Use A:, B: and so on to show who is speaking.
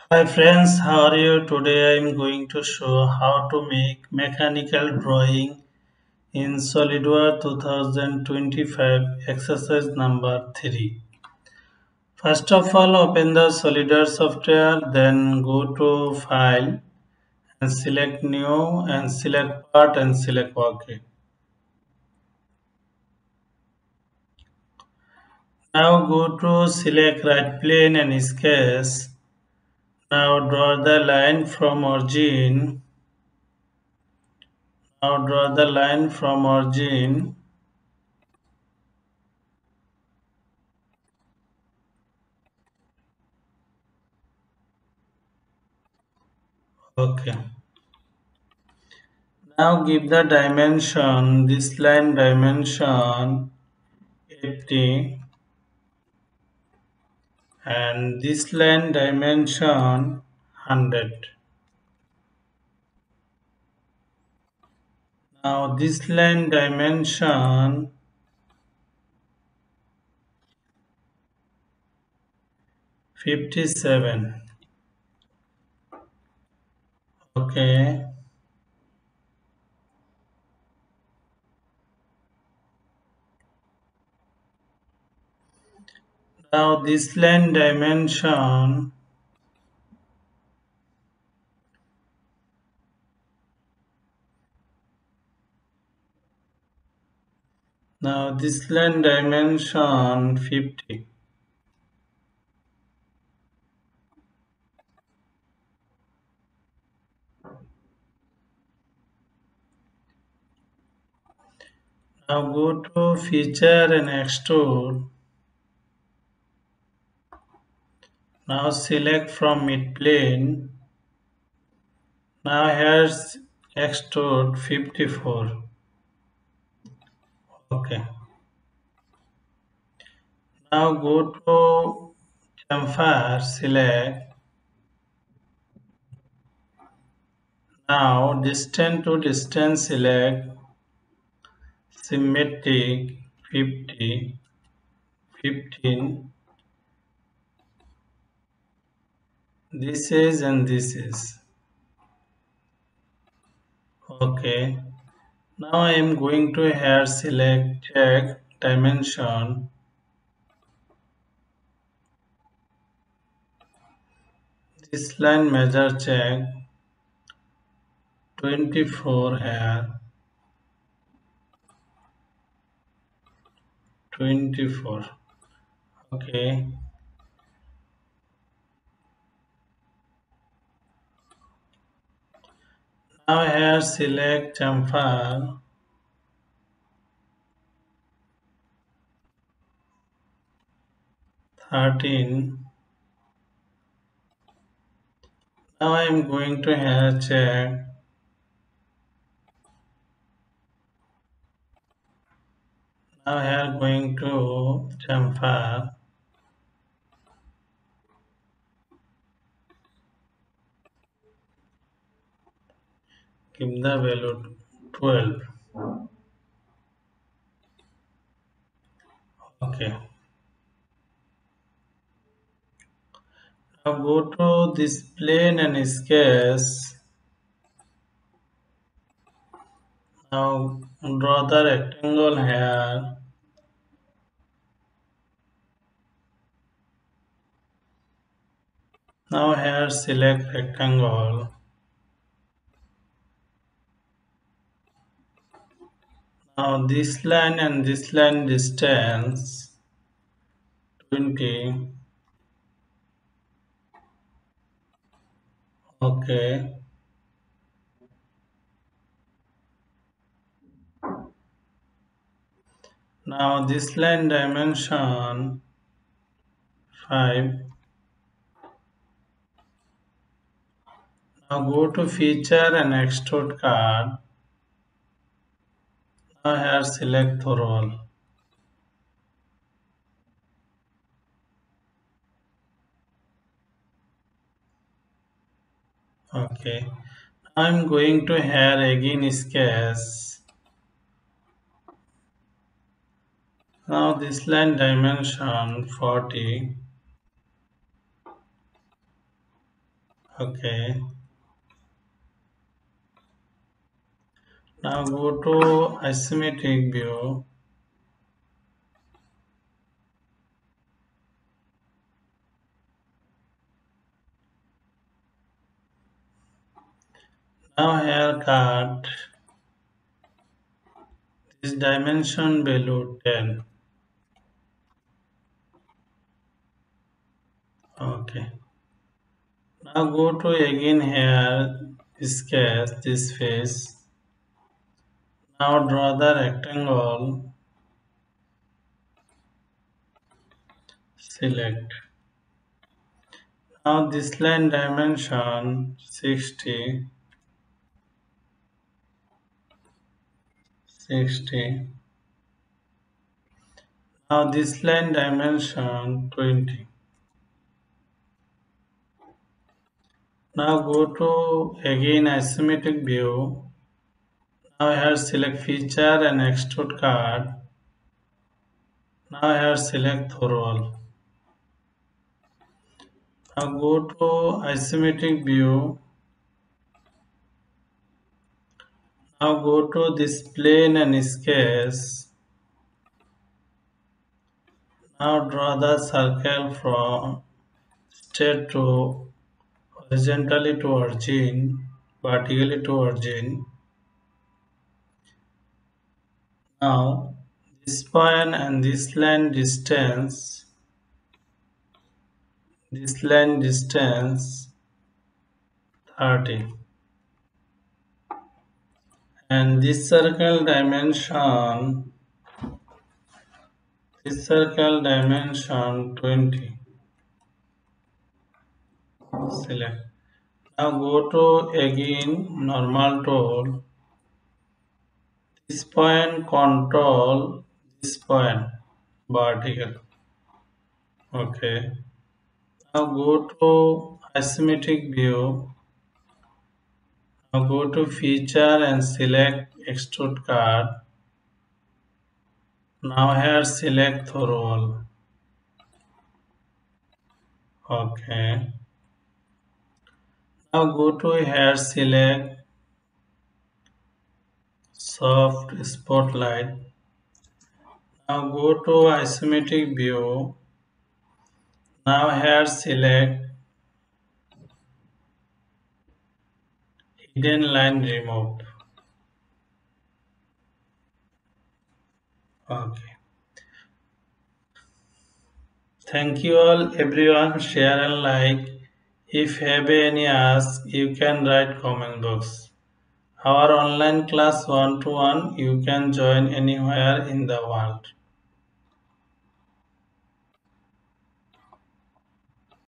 A: Hi friends, how are you? Today I am going to show how to make mechanical drawing in SolidWorks 2025 exercise number 3. First of all, open the SolidWorks software, then go to File and select New and select Part and select OK. Now go to select right plane and sketch. Now draw the line from origin. Now draw the line from origin. Okay. Now give the dimension, this line dimension 80 and this line dimension 100. Now this line dimension 57. Okay. Now this line dimension 50. Now go to feature and extrude. Now select from mid plane. Now here's extrude 54. Okay. Now go to chamfer, select. Now distance to distance select. Symmetric 50, 15. This is and this is. Okay. Now I am going to here select check dimension. This line measure check 24 here. 24. Okay. Now here select chamfer. 13. Now I am going to here check. Now here going to chamfer. Give the value 12. Okay. Now go to this plane and sketch. Now draw the rectangle here. Now here select rectangle. Now this line and this line distance 20. Okay. Now this line dimension 5. Now go to feature and extrude card. Now here select roll. Okay. Now I'm going to here again sketch. Now this line dimension 40. Okay. Now go to isometric view. Now here cut this dimension value 10. Okay. Now go to again here sketch this face. Now draw the rectangle. Select. Now this line dimension 60. 60. Now this line dimension 20. Now go to again isometric view. Now here select feature and extrude card. Now here select thorough. Now go to isometric view. Now go to this plane and sketch. Now draw the circle from straight to horizontally to origin, vertically to origin. Now this point and this line distance 30 and this circle dimension 20. Select. Now go to again normal tool. This point control this point vertical. Okay. Now go to isometric view. Now go to feature and select extrude card. Now here select thorough. Okay. Now go to here select soft spotlight. Now go to isometric view. Now here select hidden line removed. Okay. Thank you all everyone. Share and like. If have any ask, you can write comment box. Our online class 1-to-1 you can join anywhere in the world.